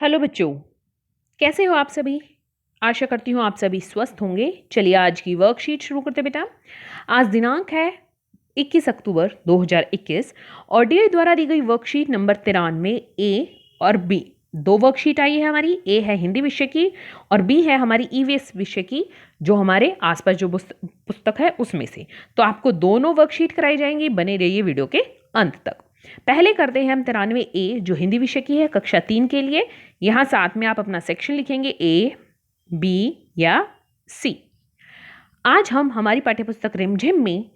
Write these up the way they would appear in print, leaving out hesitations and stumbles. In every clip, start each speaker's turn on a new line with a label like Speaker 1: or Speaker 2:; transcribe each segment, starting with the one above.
Speaker 1: Hello बच्चों, कैसे हो आप सभी। आशा करती हूँ आप सभी स्वस्थ होंगे। चलिए आज की वर्कशीट शुरू करते बेटा। आज दिनांक है 21 अक्टूबर 2021 और डीआई द्वारा दी गई वर्कशीट नंबर 93 ए और बी। दो वर्कशीट आई है हमारी। ए है हिंदी विषय की और बी है हमारी ईवीएस विषय की, जो हमारे आसपास जो पुस्तक है उसमें से। तो आपको दोनों वर्कशीट कराई जाएंगी, बने रहिए वीडियो के अंत तक। पहले करते हैं हम 93 ए जो हिंदी विषय की है कक्षा 3 के लिए। यहाँ साथ में आप अपना सेक्शन लिखेंगे ए, बी या सी। आज हम हमारी पाठ्यपुस्तक रिमझिम में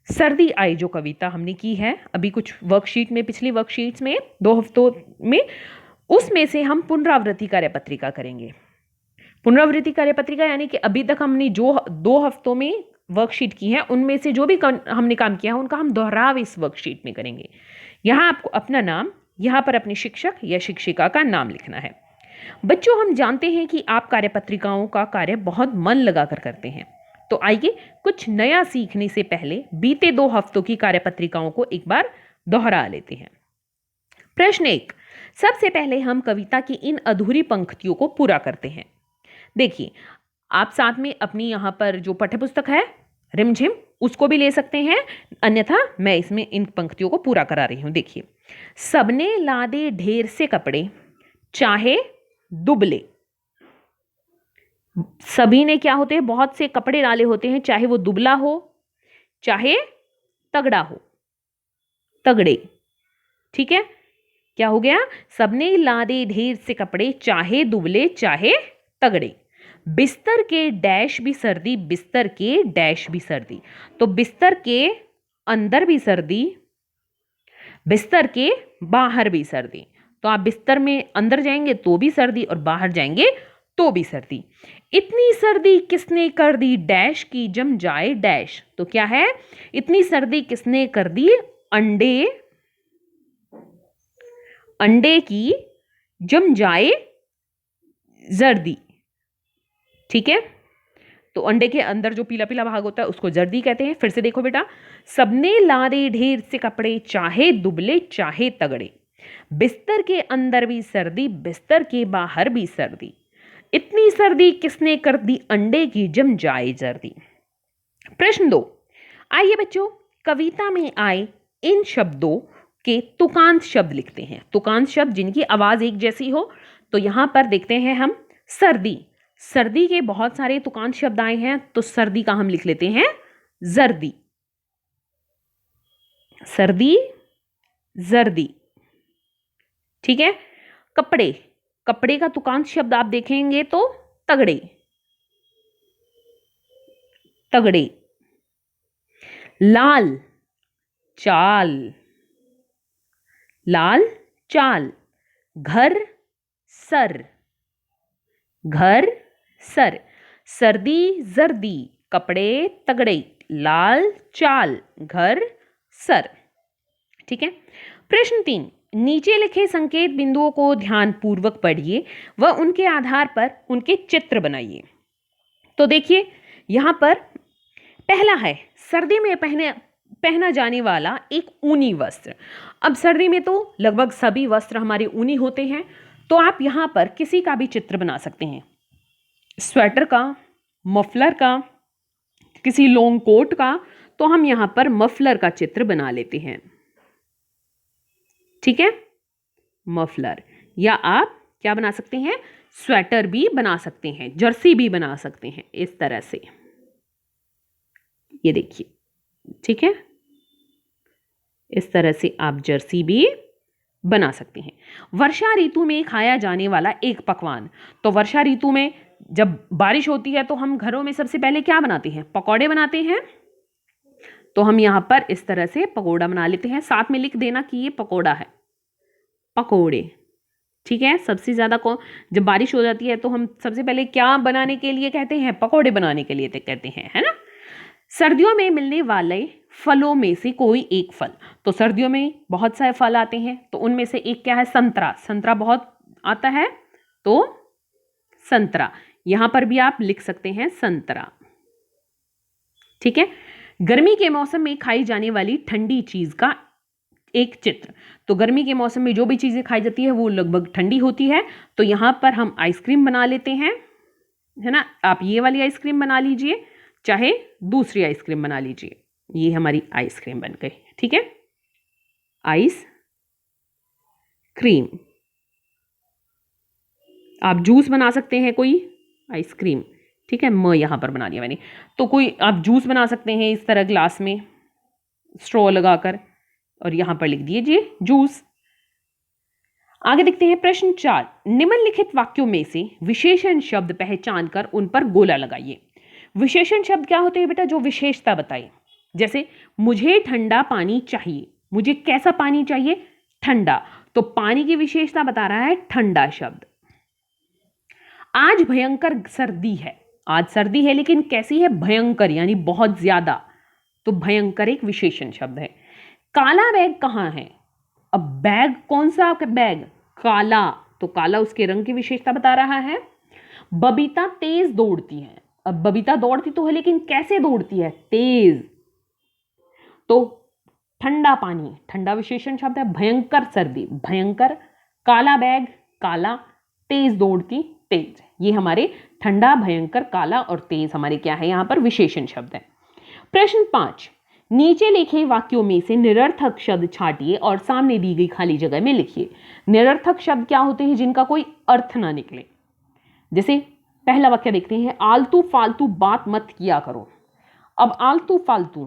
Speaker 1: सर्दी आई जो कविता हमने की है अभी कुछ वर्कशीट में, पिछली वर्कशीट्स में 2 हफ्तों में, उसमें से हम पुनरावृत्ति कार्यपत्रिका करेंगे। पुनरावृत्ति कार्यपत्रिका यानी कि अभी तक हमने जो 2 हफ्तों में वर्कशीट की है उनमें से जो भी हमने काम किया है उनका हम दोहराव इस वर्कशीट में करेंगे। यहाँ आपको अपना नाम, यहाँ पर अपने शिक्षक या शिक्षिका का नाम लिखना है। बच्चों, हम जानते हैं कि आप कार्यपत्रिकाओं का कार्य बहुत मन लगाकर करते हैं, तो आइए कुछ नया सीखने से पहले बीते 2 हफ्तों की कार्यपत्रिकाओं को एक बार दोहरा लेते हैं। प्रश्न 1, सबसे पहले हम कविता की इन अधूरी पंक्तियों को पूरा करते हैं। देखिए, आप साथ में अपनी यहाँ पर जो पाठ्यपुस्तक है रिमझिम उसको भी ले सकते हैं, अन्यथा मैं इसमें इन पंक्तियों को पूरा करा रही हूं। देखिए, सबने लादे ढेर से कपड़े चाहे दुबले। सभी ने क्या होते हैं, बहुत से कपड़े डाले होते हैं, चाहे वो दुबला हो चाहे तगड़ा हो, तगड़े। ठीक है, क्या हो गया, सबने लादे ढेर से कपड़े चाहे दुबले चाहे तगड़े। बिस्तर के डैश भी सर्दी, बिस्तर के डैश भी सर्दी। तो बिस्तर के अंदर भी सर्दी, बिस्तर के बाहर भी सर्दी। तो आप बिस्तर में अंदर जाएंगे तो भी सर्दी और बाहर जाएंगे तो भी सर्दी। इतनी सर्दी किसने कर दी डैश की जम जाए डैश। तो क्या है, इतनी सर्दी किसने कर दी, अंडे, अंडे की जम जाए जर्दी। ठीक है, तो अंडे के अंदर जो पीला पीला भाग होता है उसको जर्दी कहते हैं। फिर से देखो बेटा, सबने लादे ढेर से कपड़े चाहे दुबले चाहे तगड़े। बिस्तर के अंदर भी सर्दी, बिस्तर के बाहर भी सर्दी। इतनी सर्दी किसने कर दी अंडे की जम जाए जर्दी। प्रश्न 2, आइए बच्चों कविता में आए इन शब्दों के तुकांत शब्द लिखते हैं। तुकांत शब्द जिनकी आवाज एक जैसी हो। तो यहां पर देखते हैं हम सर्दी, सर्दी के बहुत सारे तुकांत शब्द आए हैं, तो सर्दी का हम लिख लेते हैं जर्दी, सर्दी जर्दी। ठीक है, कपड़े, कपड़े का तुकांत शब्द आप देखेंगे तो तगड़े, तगड़े। लाल, चाल, लाल चाल। घर, सर, घर सर। सर्दी जर्दी, कपड़े तगड़े, लाल चाल, घर सर। ठीक है, प्रश्न 3, नीचे लिखे संकेत बिंदुओं को ध्यान पूर्वक पढ़िए व उनके आधार पर उनके चित्र बनाइए। तो देखिए, यहां पर पहला है सर्दी में पहना जाने वाला एक ऊनी वस्त्र। अब सर्दी में तो लगभग सभी वस्त्र हमारे ऊनी होते हैं, तो आप यहां पर किसी का भी चित्र बना सकते हैं, स्वेटर का, मफलर का, किसी लॉन्ग कोट का। तो हम यहां पर मफलर का चित्र बना लेते हैं। ठीक है, मफलर, या आप क्या बना सकते हैं, स्वेटर भी बना सकते हैं, जर्सी भी बना सकते हैं, इस तरह से। ये देखिए, ठीक है, इस तरह से आप जर्सी भी बना सकते हैं। वर्षा ऋतु में खाया जाने वाला एक पकवान। तो वर्षा ऋतु में जब बारिश होती है तो हम घरों में सबसे पहले क्या बनाते हैं, पकौड़े बनाते हैं। तो हम यहां पर इस तरह से पकौड़ा बना लेते हैं, साथ में लिख देना कि ये पकौड़ा है, पकौड़े। ठीक है, सबसे ज्यादा को जब बारिश हो जाती है तो हम सबसे पहले क्या बनाने के लिए कहते हैं, पकौड़े बनाने के लिए कहते हैं, है ना। सर्दियों में मिलने वाले फलों में से कोई एक फल। तो सर्दियों में बहुत सारे फल आते हैं, तो उनमें से एक क्या है, संतरा। संतरा बहुत आता है, तो संतरा, यहां पर भी आप लिख सकते हैं संतरा। ठीक है, गर्मी के मौसम में खाई जाने वाली ठंडी चीज का एक चित्र। तो गर्मी के मौसम में जो भी चीज़ें खाई जाती है वो लगभग ठंडी होती है। तो यहाँ पर हम आइसक्रीम बना लेते हैं, है ना। आप ये वाली आइसक्रीम बना लीजिए, चाहे दूसरी आइसक्रीम बना लीजिए। ये हमारी आइसक्रीम बन गई, ठीक है, आइस क्रीम। आप जूस बना सकते हैं, कोई आइसक्रीम, ठीक है, म यहाँ पर बना दिया मैंने। तो कोई आप जूस बना सकते हैं इस तरह ग्लास में स्ट्रॉ लगाकर, और यहाँ पर लिख दीजिए जूस। आगे देखते हैं प्रश्न 4। निम्नलिखित वाक्यों में से विशेषण शब्द पहचान कर उन पर गोला लगाइए। विशेषण शब्द क्या होते हैं बेटा? जो विशेषता बताइए। जैसे मुझे ठंडा पानी चाहिए, मुझे कैसा पानी चाहिए? ठंडा। तो पानी की विशेषता बता रहा है ठंडा शब्द। आज भयंकर सर्दी है, आज सर्दी है लेकिन कैसी है? भयंकर, यानी बहुत ज्यादा। तो भयंकर एक विशेषण शब्द है। काला बैग कहाँ है? अब बैग कौन सा बैग? काला, तो काला उसके रंग की विशेषता बता रहा है। बबीता तेज दौड़ती है। अब बबीता दौड़ती तो है लेकिन कैसे दौड़ती है? तेज। तो ठंडा पानी, ठंडा विशेषण शब्द है। भयंकर सर्दी, भयंकर। काला बैग, काला। तेज दौड़ती, तेज। ये हमारे ठंडा, भयंकर, काला और तेज हमारे क्या है यहाँ पर? विशेषण शब्द है। प्रश्न 5। नीचे लिखे वाक्यों में से निरर्थक शब्द छांटिए और सामने दी गई खाली जगह में लिखिए। निरर्थक शब्द क्या होते हैं? जिनका कोई अर्थ ना निकले। जैसे पहला वाक्य देखते हैं, आलतू फालतू बात मत किया करो। अब आलतू फालतू,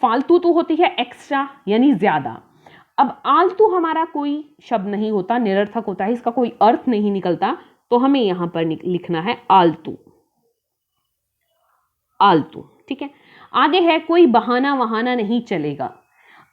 Speaker 1: फालतू तो होती है एक्स्ट्रा यानी ज्यादा। अब आलतू हमारा कोई शब्द नहीं होता, निरर्थक होता है, इसका कोई अर्थ नहीं निकलता, तो हमें यहां पर लिखना है आलतू, आलतू, ठीक है। आगे है, कोई बहाना वहाना नहीं चलेगा।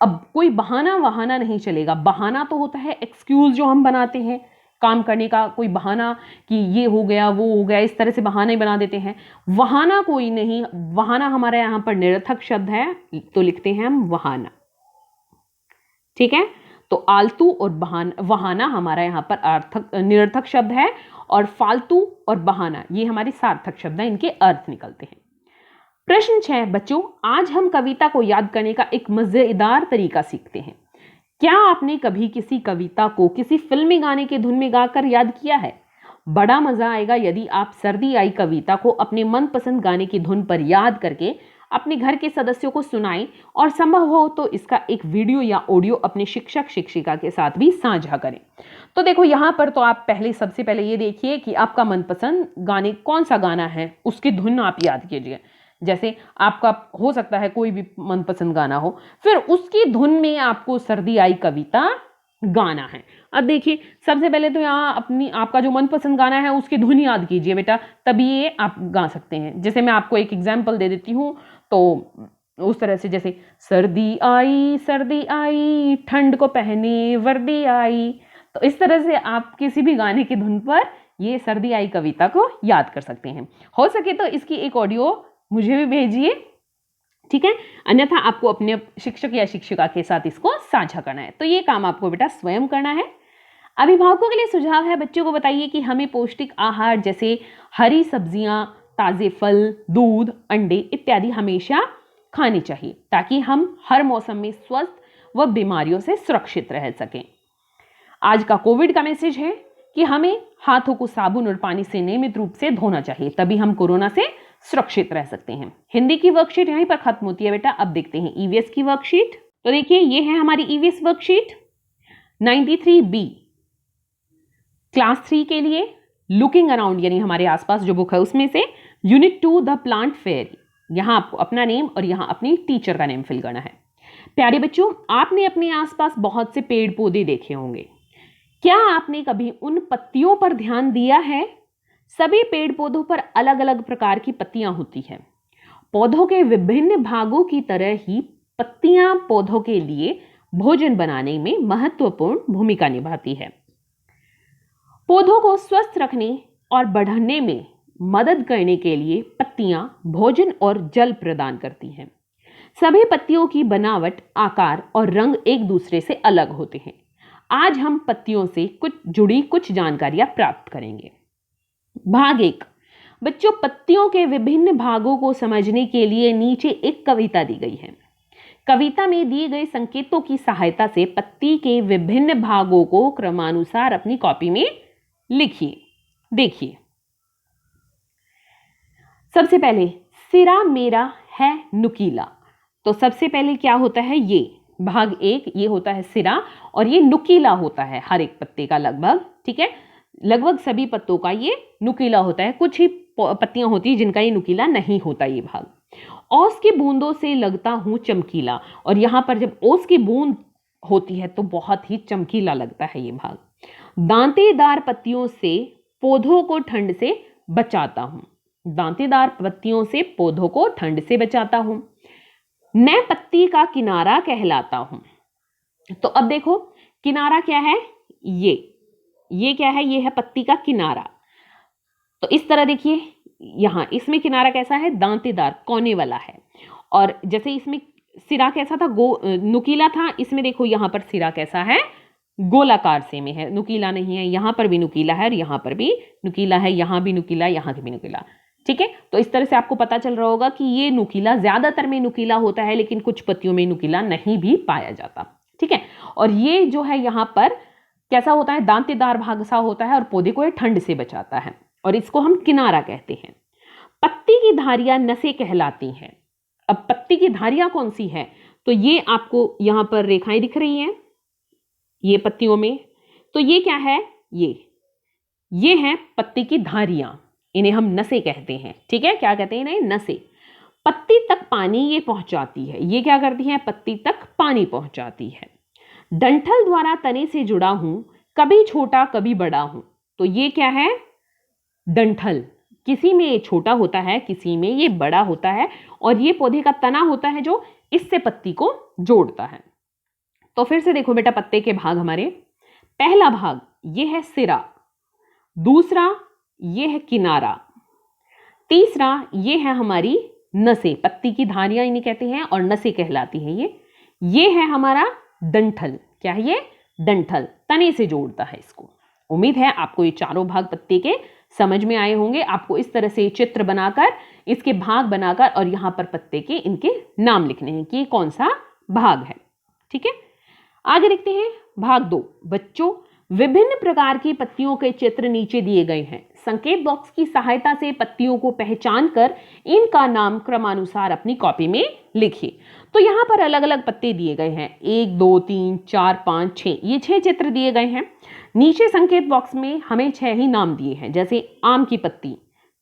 Speaker 1: अब कोई बहाना वहाना नहीं चलेगा। बहाना तो होता है एक्सक्यूज जो हम बनाते हैं काम करने का, कोई बहाना कि ये हो गया वो हो गया, इस तरह से बहाने बना देते हैं। वहाना कोई नहीं, वहाना हमारे यहाँ पर निरर्थक शब्द है, तो लिखते हैं हम वहाना, ठीक है। तो आलतू और वहाना हमारा यहाँ पर निरर्थक शब्द है, और फालतू और बहाना ये हमारे सार्थक शब्द है, इनके अर्थ निकलते हैं। प्रश्न 6। बच्चों, आज हम कविता को याद करने का एक मजेदार तरीका सीखते हैं। क्या आपने कभी किसी कविता को किसी फिल्मी गाने के धुन में गाकर याद किया है? बड़ा मजा आएगा यदि आप सर्दी आई कविता को अपने मनपसंद गाने की धुन पर याद करके अपने घर के सदस्यों को सुनाएं, और संभव हो तो इसका एक वीडियो या ऑडियो अपने शिक्षक शिक्षिका के साथ भी साझा करें। तो देखो यहाँ पर तो आप सबसे पहले ये देखिए कि आपका मनपसंद गाने कौन सा गाना है, उसकी धुन आप याद कीजिए। जैसे आपका हो सकता है कोई भी मनपसंद गाना हो, फिर उसकी धुन में आपको सर्दी आई कविता गाना है। अब देखिए, सबसे पहले तो यहाँ आपका जो मनपसंद गाना है उसकी धुन याद कीजिए बेटा, तभी ये आप गा सकते हैं। जैसे मैं आपको एक एग्जाम्पल दे देती हूँ, तो उस तरह से, जैसे सर्दी आई ठंड को पहने वर्दी आई, तो इस तरह से आप किसी भी गाने की धुन पर ये सर्दी आई कविता को याद कर सकते हैं। हो सके तो इसकी एक ऑडियो मुझे भी भेजिए, ठीक है, अन्यथा आपको अपने शिक्षक या शिक्षिका के साथ इसको साझा करना है। तो ये काम आपको बेटा स्वयं करना है। अभिभावकों के लिए सुझाव है, बच्चों को बताइए कि हमें पौष्टिक आहार जैसे हरी सब्जियां, ताजे फल, दूध, अंडे इत्यादि हमेशा खाने चाहिए, ताकि हम हर मौसम में स्वस्थ व बीमारियों से सुरक्षित रह सकें। आज का कोविड का मैसेज है कि हमें हाथों को साबुन और पानी से नियमित रूप से धोना चाहिए, तभी हम कोरोना से सुरक्षित रह सकते हैं। हिंदी की वर्कशीट यहीं पर खत्म होती है बेटा। अब देखते हैं ईवीएस की वर्कशीट। तो देखिए, ये है हमारी ईवीएस वर्कशीट 93B क्लास 3 के लिए, लुकिंग अराउंड यानी हमारे आसपास जो बुक है उसमें से यूनिट 2 द प्लांट फेयर। यहाँ आपको अपना नेम और यहाँ अपनी टीचर का नेम फिल करना है। प्यारे बच्चों, आपने अपने आसपास बहुत से पेड़ पौधे देखे होंगे। क्या आपने कभी उन पत्तियों पर ध्यान दिया है? सभी पेड़ पौधों पर अलग अलग प्रकार की पत्तियां होती हैं। पौधों के विभिन्न भागों की तरह ही पत्तियां पौधों के लिए भोजन बनाने में महत्वपूर्ण भूमिका निभाती है। पौधों को स्वस्थ रखने और बढ़ने में मदद करने के लिए पत्तियां भोजन और जल प्रदान करती हैं। सभी पत्तियों की बनावट, आकार और रंग एक दूसरे से अलग होते हैं। आज हम पत्तियों से जुड़ी कुछ जानकारियां प्राप्त करेंगे। भाग 1। बच्चों, पत्तियों के विभिन्न भागों को समझने के लिए नीचे एक कविता दी गई है। कविता में दिए गए संकेतों की सहायता से पत्ती के विभिन्न भागों को क्रमानुसार अपनी कॉपी में लिखिए। देखिए, सबसे पहले सिरा मेरा है नुकीला। तो सबसे पहले क्या होता है, ये भाग 1 ये होता है सिरा, और ये नुकीला होता है हर एक पत्ते का लगभग, ठीक है। लगभग सभी पत्तों का ये नुकीला होता है, कुछ ही पत्तियां होती है जिनका ये नुकीला नहीं होता ये भाग। ओस की बूंदों से लगता हूं चमकीला, और यहां पर जब ओस की बूंद होती है तो बहुत ही चमकीला लगता है ये भाग। दांतेदार पत्तियों से पौधों को ठंड से बचाता हूं। दांतेदार पत्तियों से पौधों को ठंड से बचाता हूं। मैं पत्ती का किनारा कहलाता हूं। तो अब देखो किनारा क्या है, ये क्या है, ये है पत्ती का किनारा। तो इस तरह देखिए यहां इसमें किनारा कैसा है, दांतेदार कोने वाला है। और जैसे इसमें सिरा कैसा था, नुकीला था, इसमें देखो यहां पर सिरा कैसा है, गोलाकार से में है, नुकीला नहीं है। यहां पर भी नुकीला है और यहां पर भी नुकीला है, यहां भी नुकीला, यहां भी नुकीला, ठीक है। तो इस तरह से आपको पता चल रहा होगा कि ये नुकीला, ज्यादातर में नुकीला होता है, लेकिन कुछ पत्तियों में नुकीला नहीं भी पाया जाता, ठीक है। और ये जो है यहाँ पर कैसा होता है, दांतेदार भाग सा होता है और पौधे को ये ठंड से बचाता है, और इसको हम किनारा कहते हैं। पत्ती की धारियां नसें कहलाती हैं। अब पत्ती की धारियां कौन सी है, तो ये आपको यहां पर रेखाएं दिख रही हैं ये पत्तियों में, तो ये क्या है, ये है पत्ती की धारियां, इन्हें हम नसें कहते हैं, ठीक है। क्या कहते हैं इन्हें, नसें। पत्ती तक पानी ये पहुंचाती है, ये क्या करती है, पत्ती तक पानी पहुंचाती है। डंठल द्वारा तने से जुड़ा हूं, कभी छोटा कभी बड़ा हूं। तो ये क्या है, डंठल, किसी में ये छोटा होता है, किसी में ये बड़ा होता है, और ये पौधे का तना होता है जो इससे पत्ती को जोड़ता है। तो फिर से देखो बेटा पत्ते के भाग हमारे, पहला भाग ये है सिरा, दूसरा ये है किनारा, तीसरा ये है हमारी नसें, पत्ती की धारियां इन्हें कहते हैं और नसें कहलाती हैं ये है हमारा डंठल। क्या है ये, डंठल, तने से जोड़ता है इसको। उम्मीद है आपको ये चारों भाग पत्ते के समझ में आए होंगे। आपको इस तरह से चित्र बनाकर, इसके भाग बनाकर और यहां पर पत्ते के इनके नाम लिखने हैं कि कौन सा भाग है, ठीक है। आगे देखते हैं भाग 2। बच्चों, विभिन्न प्रकार की पत्तियों के चित्र नीचे दिए गए हैं। संकेत बॉक्स की सहायता से पत्तियों को पहचान कर इनका नाम क्रमानुसार अपनी कॉपी में लिखिए। तो यहाँ पर अलग अलग पत्ते दिए गए हैं, 1 2 3 4 5 6, ये 6 चित्र दिए गए हैं। नीचे संकेत बॉक्स में हमें 6 ही नाम दिए हैं, जैसे आम की पत्ती,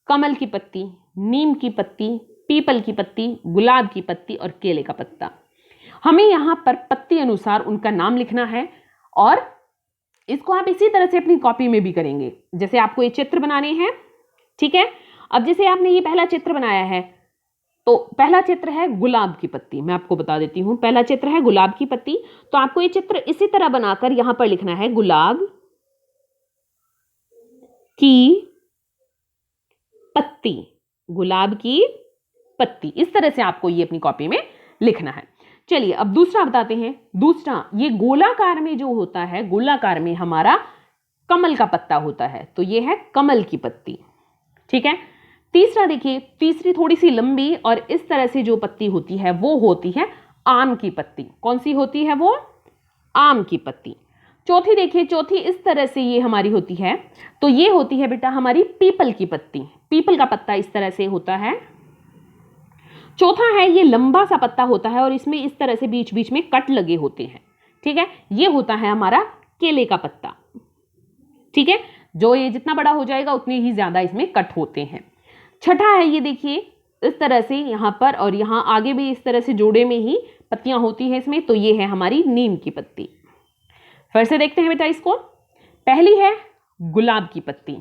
Speaker 1: कमल की पत्ती, नीम की पत्ती, पीपल की पत्ती, गुलाब की पत्ती और केले का पत्ता। हमें यहाँ पर पत्ती अनुसार उनका नाम लिखना है, और इसको आप इसी तरह से अपनी कॉपी में भी करेंगे। जैसे आपको ये चित्र बनाने हैं, ठीक है। अब जैसे आपने ये पहला चित्र बनाया है, तो पहला चित्र है गुलाब की पत्ती, मैं आपको बता देती हूं, पहला चित्र है गुलाब की पत्ती। तो आपको ये चित्र इसी तरह बनाकर यहां पर लिखना है गुलाब की पत्ती, गुलाब की पत्ती, इस तरह से आपको ये अपनी कॉपी में लिखना है। चलिए अब दूसरा बताते हैं। दूसरा, ये गोलाकार में जो होता है, गोलाकार में हमारा कमल का पत्ता होता है, तो ये है कमल की पत्ती, ठीक है। तीसरा देखिए, तीसरी थोड़ी सी लंबी और इस तरह से जो पत्ती होती है वो होती है आम की पत्ती। कौन सी होती है वो, आम की पत्ती। चौथी देखिए, चौथी इस तरह से ये हमारी होती है, तो ये होती है बेटा हमारी पीपल की पत्ती। पीपल का पत्ता इस तरह से होता है। चौथा है, ये लंबा सा पत्ता होता है और इसमें इस तरह से बीच बीच में कट लगे होते हैं, ठीक है। ये होता है हमारा केले का पत्ता, ठीक है। जो ये जितना बड़ा हो जाएगा उतने ही ज्यादा इसमें कट होते हैं। छठा है, ये देखिए इस तरह से यहां पर और यहां आगे भी इस तरह से जोड़े में ही पत्तियां होती हैं इसमें, तो ये है हमारी नीम की पत्ती। फिर से देखते हैं बेटा इसको। पहली है गुलाब की पत्ती,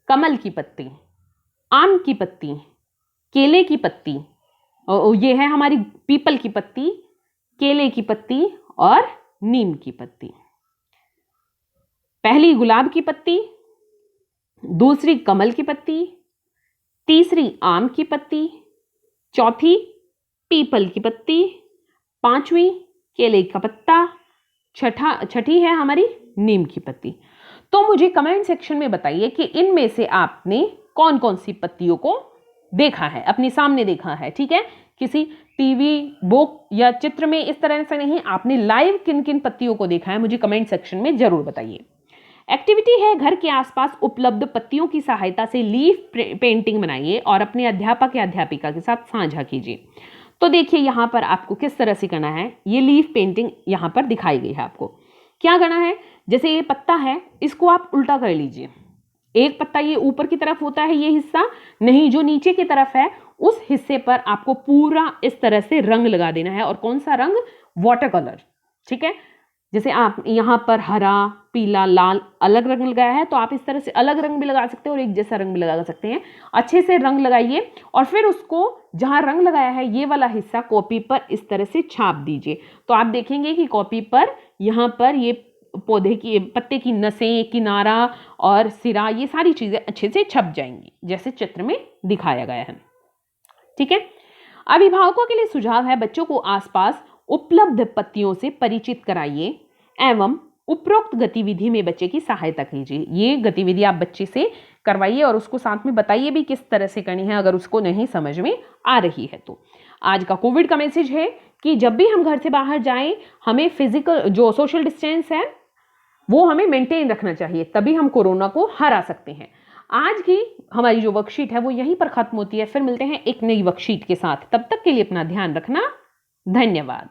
Speaker 1: कमल की पत्ती, आम की पत्ती, केले की पत्ती, और ये है हमारी पीपल की पत्ती, केले की पत्ती और नीम की पत्ती। पहली गुलाब की पत्ती, दूसरी कमल की पत्ती, तीसरी आम की पत्ती, चौथी पीपल की पत्ती, पांचवी केले का पत्ता, छठी है हमारी नीम की पत्ती। तो मुझे कमेंट सेक्शन में बताइए कि इनमें से आपने कौन कौन सी पत्तियों को देखा है, अपने सामने देखा है, ठीक है। किसी टीवी, बुक या चित्र में इस तरह से नहीं, आपने लाइव किन किन पत्तियों को देखा है, मुझे कमेंट सेक्शन में जरूर बताइए। एक्टिविटी है, घर के आसपास उपलब्ध पत्तियों की सहायता से लीफ पेंटिंग बनाइए और अपने अध्यापक या अध्यापिका के साथ साझा कीजिए। तो देखिए यहाँ पर आपको किस तरह से करना है, ये लीफ पेंटिंग यहाँ पर दिखाई गई है। आपको क्या करना है, जैसे ये पत्ता है, इसको आप उल्टा कर लीजिए। एक पत्ता ये ऊपर की तरफ होता है, ये हिस्सा नहीं, जो नीचे की तरफ है उस हिस्से पर आपको पूरा इस तरह से रंग लगा देना है। और कौन सा रंग, वाटर कलर, ठीक है। जैसे आप यहाँ पर हरा, पीला, लाल अलग रंग लगाया है, तो आप इस तरह से अलग रंग भी लगा सकते हैं और एक जैसा रंग भी लगा सकते हैं। अच्छे से रंग लगाइए और फिर उसको जहाँ रंग लगाया है ये वाला हिस्सा कॉपी पर इस तरह से छाप दीजिए। तो आप देखेंगे कि कॉपी पर यहाँ पर ये पौधे की, पत्ते की नसें, किनारा और सिरा, ये सारी चीजें अच्छे से छप जाएंगी जैसे चित्र में दिखाया गया है। ठीक है। अभिभावकों के लिए सुझाव है, बच्चों को आसपास उपलब्ध पत्तियों से परिचित कराइए एवं उपरोक्त गतिविधि में बच्चे की सहायता कीजिए। ये गतिविधि आप बच्चे से करवाइए और उसको साथ में बताइए भी किस तरह से करनी है, अगर उसको नहीं समझ में आ रही है तो। आज का कोविड का मैसेज है कि जब भी हम घर से बाहर जाएं, हमें फिजिकल जो सोशल डिस्टेंस है वो हमें मेंटेन रखना चाहिए, तभी हम कोरोना को हरा सकते हैं। आज की हमारी जो वर्कशीट है वो यहीं पर खत्म होती है। फिर मिलते हैं एक नई वर्कशीट के साथ, तब तक के लिए अपना ध्यान रखना। धन्यवाद।